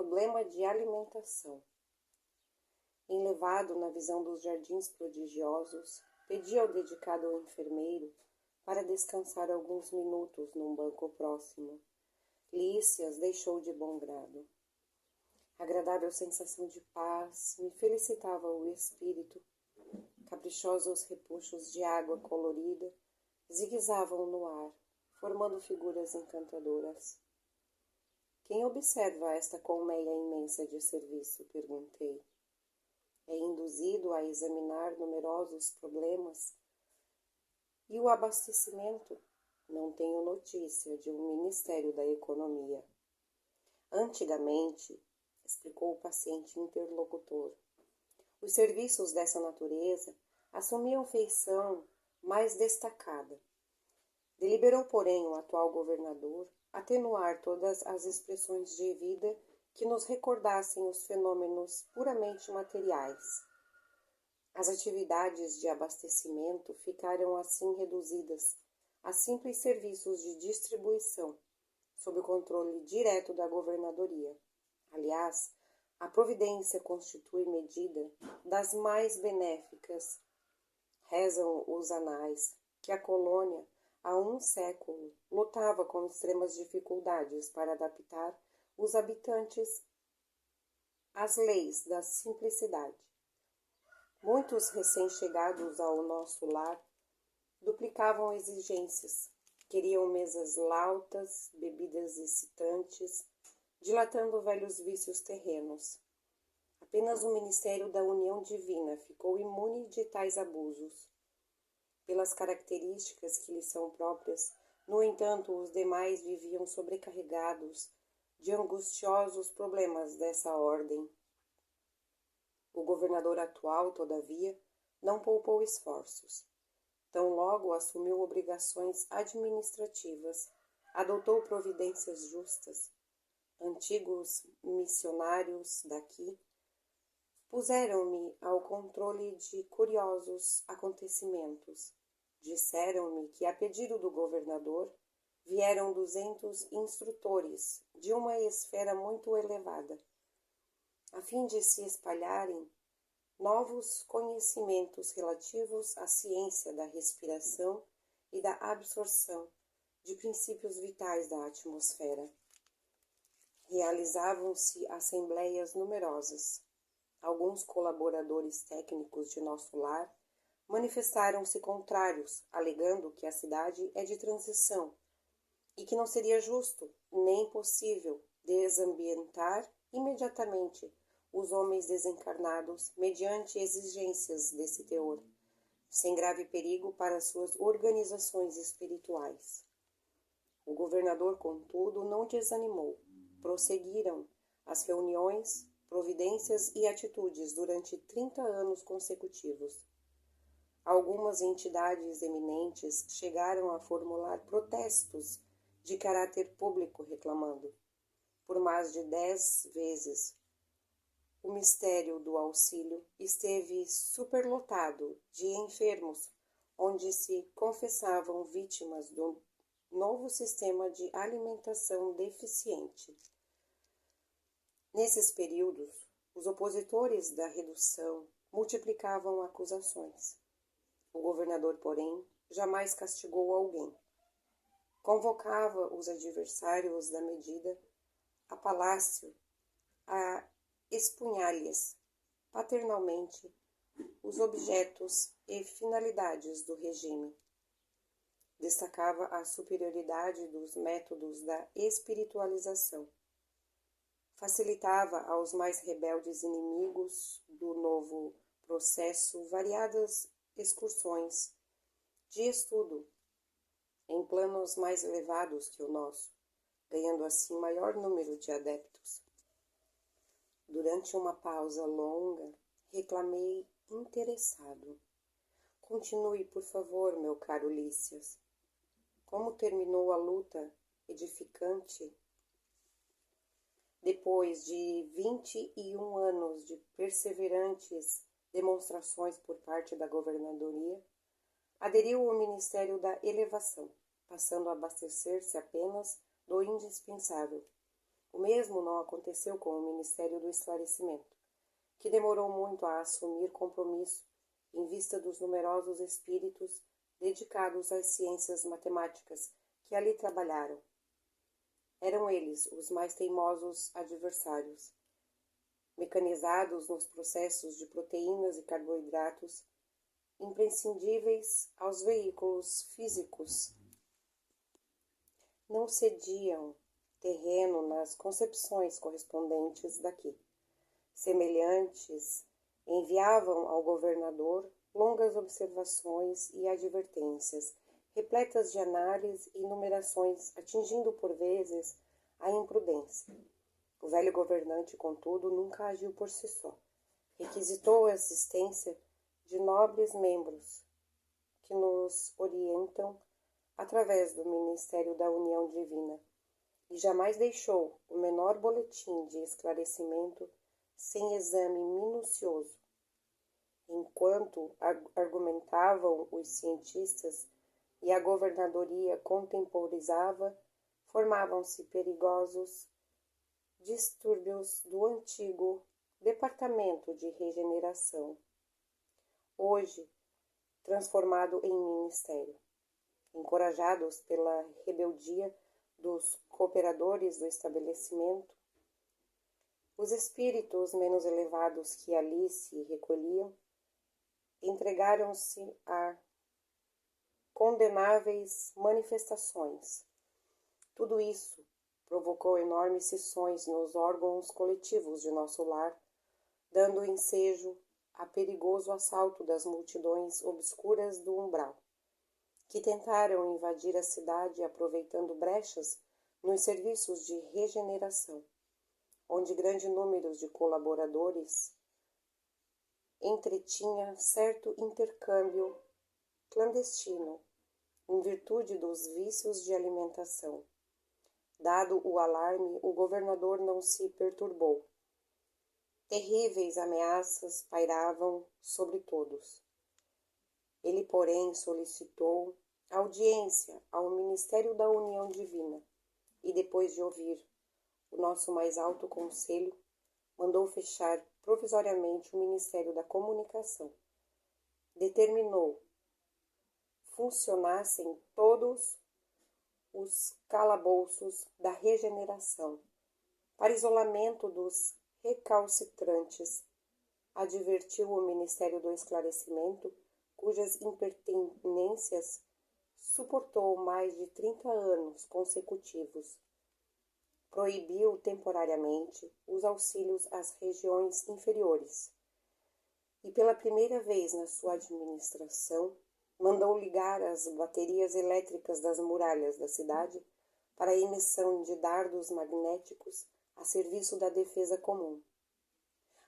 problema de alimentação. Enlevado na visão dos jardins prodigiosos, pedi ao dedicado enfermeiro para descansar alguns minutos num banco próximo. Lícias deixou de bom grado. Agradável sensação de paz me felicitava o espírito. Caprichosos repuxos de água colorida zigue-zavam no ar, formando figuras encantadoras. Quem observa esta colmeia imensa de serviço? Perguntei. É induzido a examinar numerosos problemas. E o abastecimento? Não tenho notícia de um Ministério da Economia. Antigamente, explicou o paciente interlocutor, os serviços dessa natureza assumiam feição mais destacada. Deliberou, porém, o atual governador atenuar todas as expressões de vida que nos recordassem os fenômenos puramente materiais. As atividades de abastecimento ficaram assim reduzidas a simples serviços de distribuição, sob o controle direto da governadoria. Aliás, a providência constitui medida das mais benéficas. Rezam os anais que a colônia, há um século, lutava com extremas dificuldades para adaptar os habitantes às leis da simplicidade. Muitos recém-chegados ao nosso lar duplicavam exigências, queriam mesas lautas, bebidas excitantes, dilatando velhos vícios terrenos. Apenas o Ministério da União Divina ficou imune de tais abusos. Pelas características que lhes são próprias, no entanto, os demais viviam sobrecarregados de angustiosos problemas dessa ordem. O governador atual, todavia, não poupou esforços. Tão logo assumiu obrigações administrativas, adotou providências justas. Antigos missionários daqui puseram-me ao controle de curiosos acontecimentos. Disseram-me que, a pedido do governador, vieram 200 instrutores de uma esfera muito elevada, a fim de se espalharem novos conhecimentos relativos à ciência da respiração e da absorção de princípios vitais da atmosfera. Realizavam-se assembleias numerosas. Alguns colaboradores técnicos de nosso lar manifestaram-se contrários, alegando que a cidade é de transição e que não seria justo nem possível desambientar imediatamente os homens desencarnados mediante exigências desse teor, sem grave perigo para suas organizações espirituais. O governador, contudo, não desanimou. Prosseguiram as reuniões, providências e atitudes durante 30 anos consecutivos. Algumas entidades eminentes chegaram a formular protestos de caráter público reclamando, por mais de 10 vezes, o mistério do auxílio esteve superlotado de enfermos, onde se confessavam vítimas do novo sistema de alimentação deficiente. Nesses períodos, os opositores da redução multiplicavam acusações. O governador, porém, jamais castigou alguém. Convocava os adversários da medida a palácio a expunhar-lhes paternalmente os objetos e finalidades do regime. Destacava a superioridade dos métodos da espiritualização. Facilitava aos mais rebeldes inimigos do novo processo variadas excursões de estudo em planos mais elevados que o nosso, ganhando assim maior número de adeptos. Durante uma pausa longa, reclamei interessado. Continue, por favor, meu caro Lícias. Como terminou a luta edificante? Depois de 21 anos de perseverantes demonstrações por parte da governadoria, aderiu ao Ministério da Elevação, passando a abastecer-se apenas do indispensável. O mesmo não aconteceu com o Ministério do Esclarecimento, que demorou muito a assumir compromisso em vista dos numerosos espíritos dedicados às ciências matemáticas que ali trabalharam. Eram eles os mais teimosos adversários. Mecanizados nos processos de proteínas e carboidratos, imprescindíveis aos veículos físicos, não cediam terreno nas concepções correspondentes daqui. Semelhantes enviavam ao governador longas observações e advertências, repletas de análise e numerações, atingindo por vezes a imprudência. O velho governante, contudo, nunca agiu por si só. Requisitou a assistência de nobres membros que nos orientam através do Ministério da União Divina, e jamais deixou o menor boletim de esclarecimento sem exame minucioso. Enquanto argumentavam os cientistas e a governadoria contemporizava, formavam-se perigosos distúrbios do antigo Departamento de Regeneração, hoje transformado em ministério. Encorajados pela rebeldia dos cooperadores do estabelecimento, os espíritos menos elevados que ali se recolhiam entregaram-se a condenáveis manifestações. Tudo isso provocou enormes cisões nos órgãos coletivos de nosso lar, dando ensejo a perigoso assalto das multidões obscuras do umbral, que tentaram invadir a cidade aproveitando brechas nos serviços de regeneração, onde grande número de colaboradores entretinha certo intercâmbio clandestino, em virtude dos vícios de alimentação. Dado o alarme, o governador não se perturbou. Terríveis ameaças pairavam sobre todos. Ele, porém, solicitou audiência ao Ministério da União Divina e, depois de ouvir o nosso mais alto conselho, mandou fechar provisoriamente o Ministério da Comunicação. Determinou funcionassem todos os calabouços da regeneração, para isolamento dos recalcitrantes. Advertiu o Ministério do Esclarecimento, cujas impertinências suportou mais de 30 anos consecutivos. Proibiu temporariamente os auxílios às regiões inferiores e, pela primeira vez na sua administração, mandou ligar as baterias elétricas das muralhas da cidade para a emissão de dardos magnéticos a serviço da defesa comum.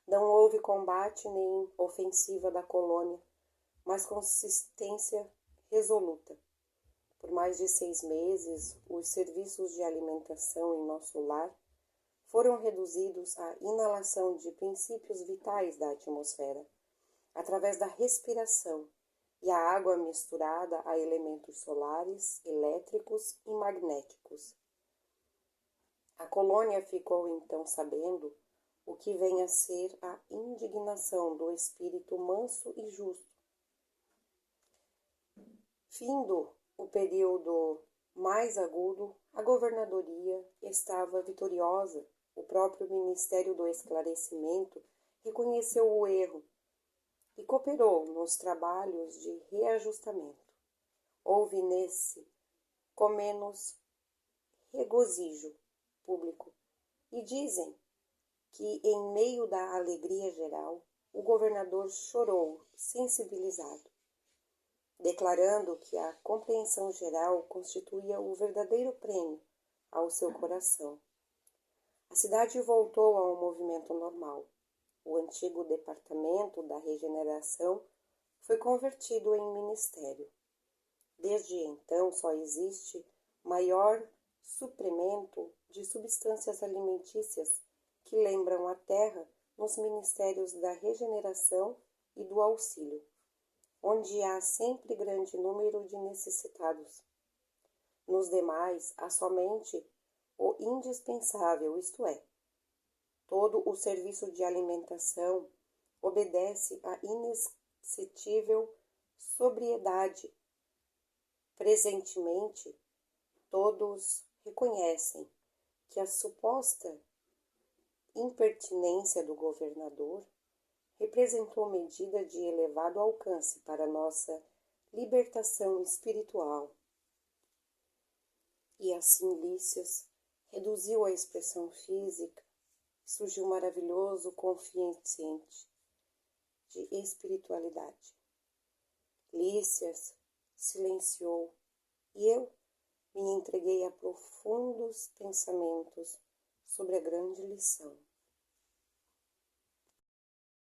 Não houve combate nem ofensiva da colônia, mas consistência resoluta. Por mais de 6 meses, os serviços de alimentação em nosso lar foram reduzidos à inalação de princípios vitais da atmosfera, através da respiração, e a água misturada a elementos solares, elétricos e magnéticos. A colônia ficou então sabendo o que vem a ser a indignação do espírito manso e justo. Findo o período mais agudo, a governadoria estava vitoriosa. O próprio Ministério do Esclarecimento reconheceu o erro e cooperou nos trabalhos de reajustamento. Houve nesse com menos regozijo público, e dizem que, em meio da alegria geral, o governador chorou sensibilizado, declarando que a compreensão geral constituía o verdadeiro prêmio ao seu coração. A cidade voltou ao movimento normal. O antigo Departamento da Regeneração foi convertido em ministério. Desde então só existe maior suprimento de substâncias alimentícias que lembram a terra nos ministérios da regeneração e do auxílio, onde há sempre grande número de necessitados. Nos demais, há somente o indispensável, isto é, todo o serviço de alimentação obedece à inexcedível sobriedade. Presentemente, todos reconhecem que a suposta impertinência do governador representou medida de elevado alcance para nossa libertação espiritual. E assim Lícias reduziu a expressão física e surgiu um maravilhoso coeficiente de espiritualidade. Lícias silenciou e eu me entreguei a profundos pensamentos sobre a grande lição.